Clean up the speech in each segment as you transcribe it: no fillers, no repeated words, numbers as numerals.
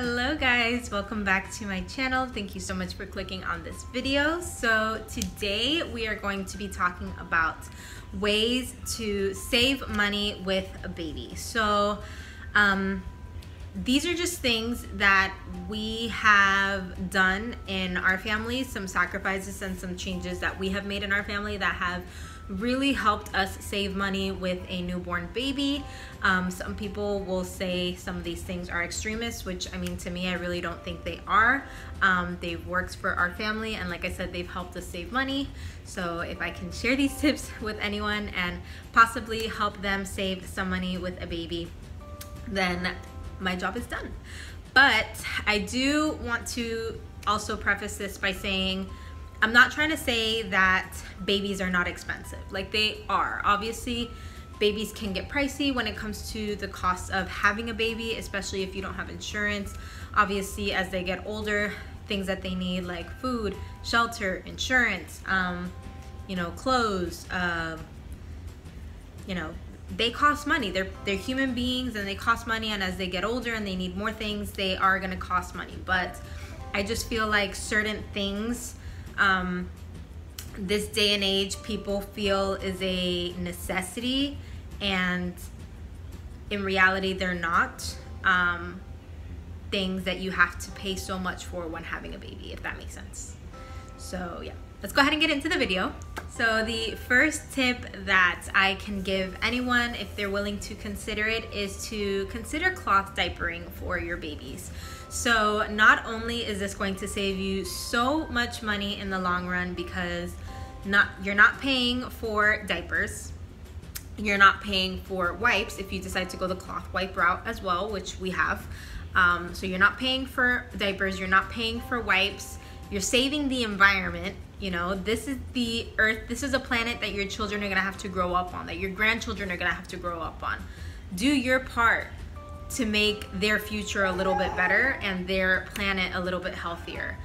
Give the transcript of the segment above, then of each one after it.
Hello guys, welcome back to my channel. Thank you so much for clicking on this video. So today we are going to be talking about ways to save money with a baby. So these are just things that we have done in our family, some sacrifices and some changes that we have made in our family that have really helped us save money with a newborn baby. Some people will say some of these things are extremists, which I mean, to me, I really don't think they are. They've worked for our family, and like I said, they've helped us save money. So if I can share these tips with anyone and possibly help them save some money with a baby, then my job is done. But I do want to also preface this by saying, I'm not trying to say that babies are not expensive. Like, they are. Obviously, babies can get pricey when it comes to the cost of having a baby, especially if you don't have insurance. Obviously, as they get older, things that they need like food, shelter, insurance, clothes, they cost money. They're human beings and they cost money, and as they get older and they need more things, they are gonna cost money. But I just feel like certain things this day and age people feel is a necessity, and in reality they're not things that you have to pay so much for when having a baby, if that makes sense. So yeah, let's go ahead and get into the video. So the first tip that I can give anyone, if they're willing to consider it, is to consider cloth diapering for your babies. So not only is this going to save you so much money in the long run, because you're not paying for diapers, you're not paying for wipes if you decide to go the cloth wipe route as well, which we have. So you're not paying for diapers, you're not paying for wipes, you're saving the environment. You know, this is the earth, this is a planet that your children are gonna have to grow up on, that your grandchildren are gonna have to grow up on. Do your part to make their future a little bit better and their planet a little bit healthier.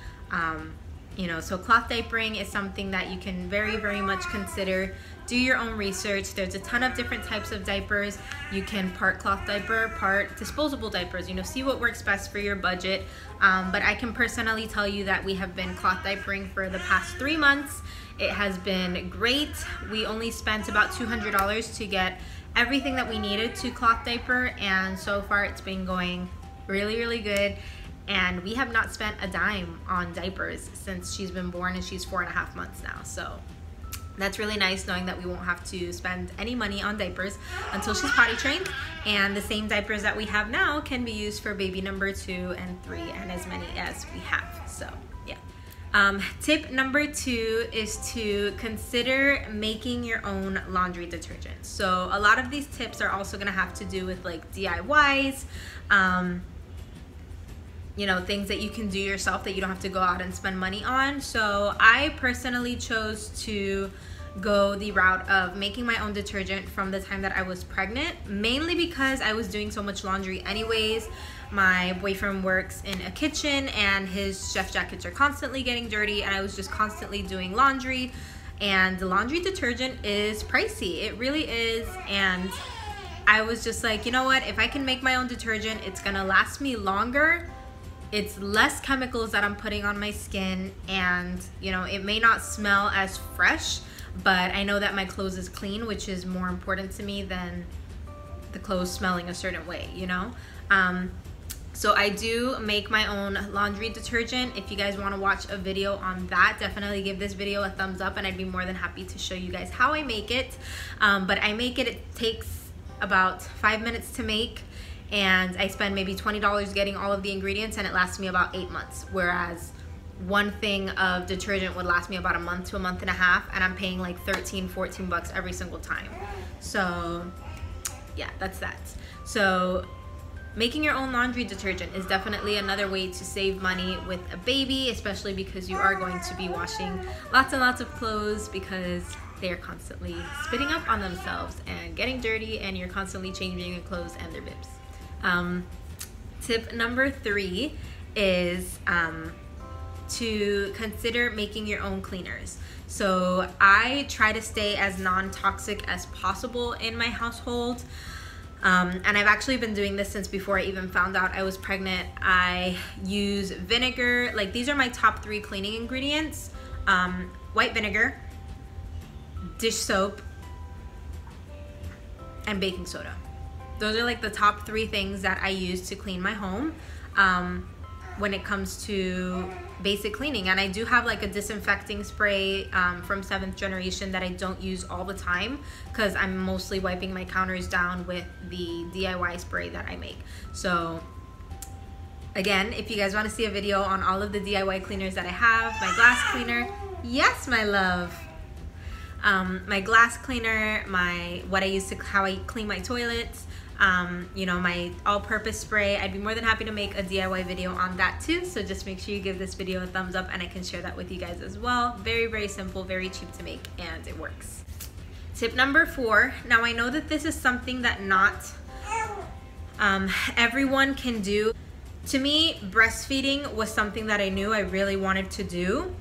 So cloth diapering is something that you can very, very much consider. Do your own research. There's a ton of different types of diapers. You can part cloth diaper, part disposable diapers, see what works best for your budget. But I can personally tell you that we have been cloth diapering for the past 3 months. It has been great. We only spent about $200 to get everything that we needed to cloth diaper, and so far it's been going really, really good. And we have not spent a dime on diapers since she's been born, and she's 4.5 months now. So that's really nice, knowing that we won't have to spend any money on diapers until she's potty trained. And the same diapers that we have now can be used for baby number 2 and 3 and as many as we have. So yeah. Tip number 2 is to consider making your own laundry detergent. So a lot of these tips are also gonna have to do with like DIYs, things that you can do yourself that you don't have to go out and spend money on. So I personally chose to go the route of making my own detergent from the time that I was pregnant, mainly because I was doing so much laundry anyways. My boyfriend works in a kitchen and his chef jackets are constantly getting dirty, and I was just constantly doing laundry, and the laundry detergent is pricey. It really is. And I was just like, you know what, if I can make my own detergent, it's gonna last me longer. It's less chemicals that I'm putting on my skin, and it may not smell as fresh, but I know that my clothes is clean, which is more important to me than the clothes smelling a certain way, So I do make my own laundry detergent. If you guys want to watch a video on that, definitely give this video a thumbs up, and I'd be more than happy to show you guys how I make it. But I make it, it takes about 5 minutes to make, and I spend maybe $20 getting all of the ingredients, and it lasts me about 8 months. Whereas one thing of detergent would last me about a month to a month and a half, and I'm paying like 13, 14 bucks every single time. So yeah, that's that. So making your own laundry detergent is definitely another way to save money with a baby, especially because you are going to be washing lots and lots of clothes, because they're constantly spitting up on themselves and getting dirty, and you're constantly changing their clothes and their bibs. Tip number 3 is to consider making your own cleaners. So I try to stay as non-toxic as possible in my household. And I've actually been doing this since before I even found out I was pregnant. I use vinegar. Like, these are my top 3 cleaning ingredients. White vinegar, dish soap, and baking soda. Those are like the top 3 things that I use to clean my home when it comes to basic cleaning. And I do have like a disinfecting spray from 7th generation that I don't use all the time because I'm mostly wiping my counters down with the DIY spray that I make. So again, if you guys want to see a video on all of the DIY cleaners that I have, my glass cleaner, yes my love, my glass cleaner, what I use to how I clean my toilets, you know, my all-purpose spray, I'd be more than happy to make a DIY video on that too. So just make sure you give this video a thumbs up and I can share that with you guys as well. Very, very simple, very cheap to make, and it works. Tip number 4. Now I know that this is something that not everyone can do. To me, breastfeeding was something that I knew I really wanted to do.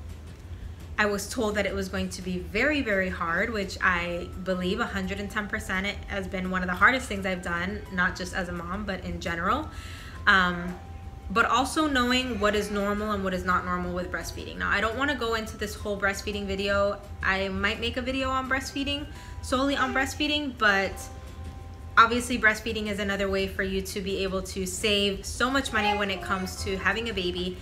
I was told that it was going to be very, very hard, which I believe 110% it has been one of the hardest things I've done, not just as a mom, but in general. But also knowing what is normal and what is not normal with breastfeeding. Now, I don't want to go into this whole breastfeeding video. I might make a video on breastfeeding, solely on breastfeeding, but obviously breastfeeding is another way for you to be able to save so much money when it comes to having a baby.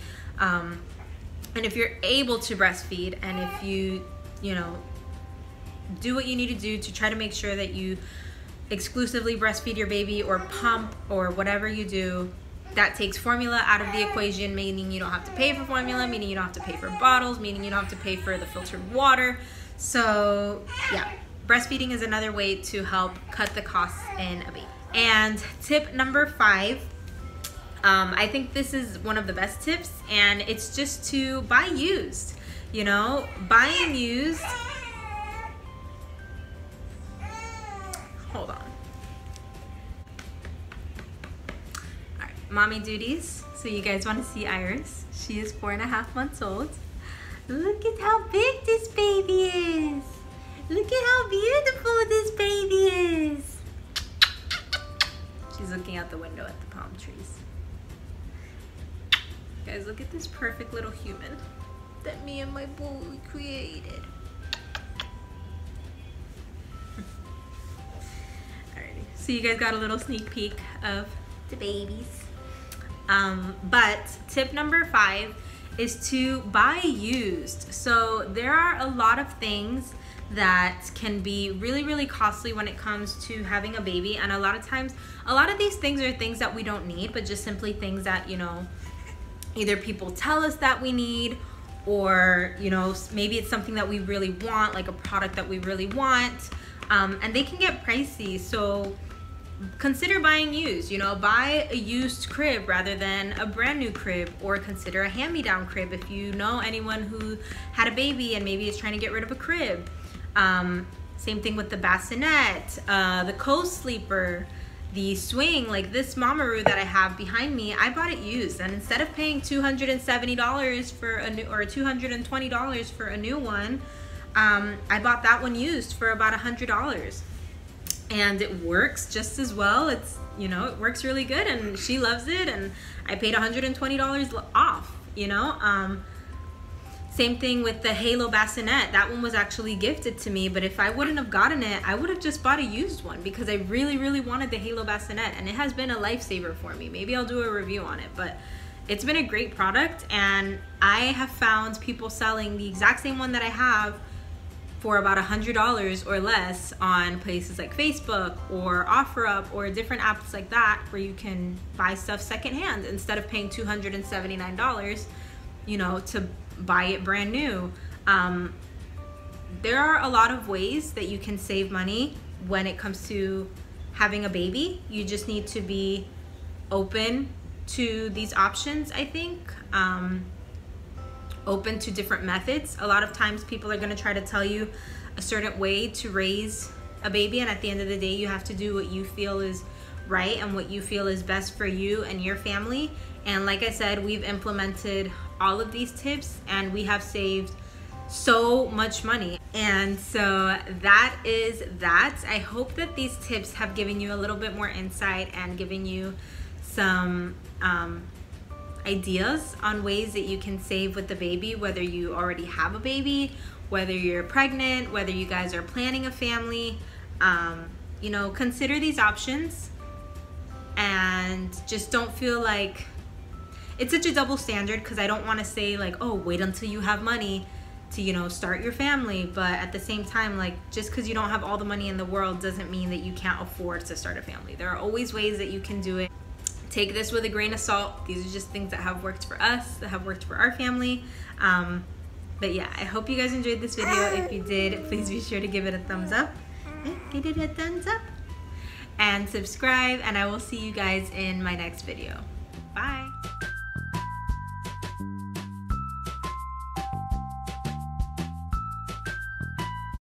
And if you're able to breastfeed, and if you know, do what you need to do to try to make sure that you exclusively breastfeed your baby or pump or whatever you do, that takes formula out of the equation, meaning you don't have to pay for formula, meaning you don't have to pay for bottles, meaning you don't have to pay for the filtered water. So yeah, breastfeeding is another way to help cut the costs in a baby. And tip number 5, I think this is one of the best tips, and it's just to buy used. You know, buying used. Hold on. All right, mommy duties. So you guys want to see Iris? She is 4.5 months old. Look at how big this baby is. Look at how beautiful this baby is. She's looking out the window at the palm trees. Guys, look at this perfect little human that me and my boy created. Alrighty, so you guys got a little sneak peek of the babies. But tip number 5 is to buy used. So there are a lot of things that can be really, really costly when it comes to having a baby, and a lot of times, a lot of these things are things that we don't need, but just simply things that, you know, either people tell us that we need, or, you know, maybe it's something that we really want, like a product that we really want, and they can get pricey. So consider buying used. You know, buy a used crib rather than a brand new crib, or consider a hand-me-down crib if you know anyone who had a baby and maybe is trying to get rid of a crib. Same thing with the bassinet, the co-sleeper, the swing. Like this Mamaroo that I have behind me, I bought it used, and instead of paying $270 for a new, or $220 for a new one, I bought that one used for about $100, and it works just as well. It's, you know, it works really good, and she loves it, and I paid $120 off, you know. Same thing with the Halo bassinet. That one was actually gifted to me, but if I wouldn't have gotten it, I would have just bought a used one because I really, really wanted the Halo bassinet, and it has been a lifesaver for me. Maybe I'll do a review on it, but it's been a great product, and I have found people selling the exact same one that I have for about $100 or less on places like Facebook or OfferUp or different apps like that, where you can buy stuff secondhand instead of paying $279, you know, to buy it brand new. There are a lot of ways that you can save money when it comes to having a baby. You just need to be open to these options, I think. Open to different methods. A lot of times people are going to try to tell you a certain way to raise a baby, and at the end of the day you have to do what you feel is right and what you feel is best for you and your family. And like I said, we've implemented all of these tips, and we have saved so much money. And so that is that. I hope that these tips have given you a little bit more insight and given you some ideas on ways that you can save with the baby, whether you already have a baby, whether you're pregnant, whether you guys are planning a family. You know, consider these options and just don't feel like it's such a double standard, because I don't want to say like, oh, wait until you have money to, you know, start your family. But at the same time, like, just because you don't have all the money in the world doesn't mean that you can't afford to start a family. There are always ways that you can do it. Take this with a grain of salt. These are just things that have worked for us, that have worked for our family. But yeah, I hope you guys enjoyed this video. If you did, please be sure to give it a thumbs up. Give it a thumbs up. And subscribe, and I will see you guys in my next video.